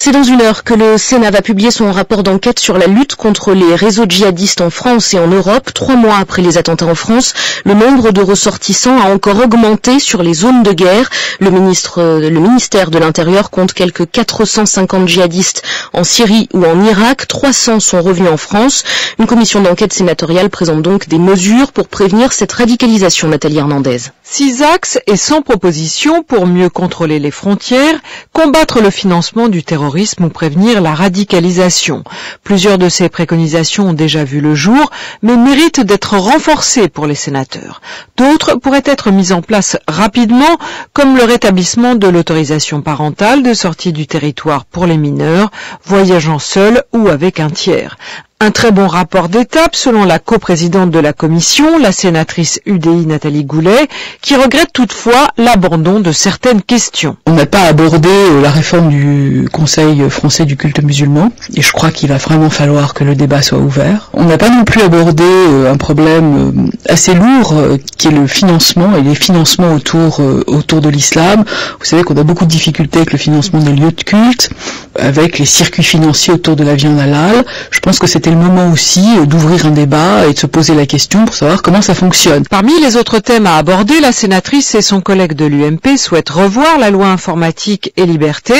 C'est dans une heure que le Sénat va publier son rapport d'enquête sur la lutte contre les réseaux djihadistes en France et en Europe. 3 mois après les attentats en France, le nombre de ressortissants a encore augmenté sur les zones de guerre. Le ministère de l'Intérieur compte quelques 450 djihadistes en Syrie ou en Irak. 300 sont revenus en France. Une commission d'enquête sénatoriale présente donc des mesures pour prévenir cette radicalisation, Nathalie Hernandez. 6 axes et 100 propositions pour mieux contrôler les frontières, combattre le financement du terrorisme ou prévenir la radicalisation. Plusieurs de ces préconisations ont déjà vu le jour, mais méritent d'être renforcées pour les sénateurs. D'autres pourraient être mises en place rapidement, comme le rétablissement de l'autorisation parentale de sortie du territoire pour les mineurs, voyageant seuls ou avec un tiers. Un très bon rapport d'étape selon la coprésidente de la commission, la sénatrice UDI Nathalie Goulet, qui regrette toutefois l'abandon de certaines questions. On n'a pas abordé la réforme du Conseil français du culte musulman, et je crois qu'il va vraiment falloir que le débat soit ouvert. On n'a pas non plus abordé un problème assez lourd qui est le financement et les financements autour de l'islam. Vous savez qu'on a beaucoup de difficultés avec le financement des lieux de culte, avec les circuits financiers autour de la viande halal. Je pense que c'était le moment aussi d'ouvrir un débat et de se poser la question pour savoir comment ça fonctionne. Parmi les autres thèmes à aborder, la sénatrice et son collègue de l'UMP souhaitent revoir la loi informatique et liberté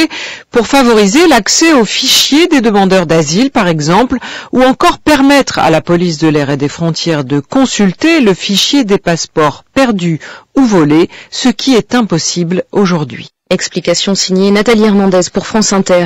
pour favoriser l'accès aux fichiers des demandeurs d'asile, par exemple, ou encore permettre à la police de l'air et des frontières de consulter le fichier des passeports perdus ou volés, ce qui est impossible aujourd'hui. Explication signée Nathalie Hernandez pour France Inter.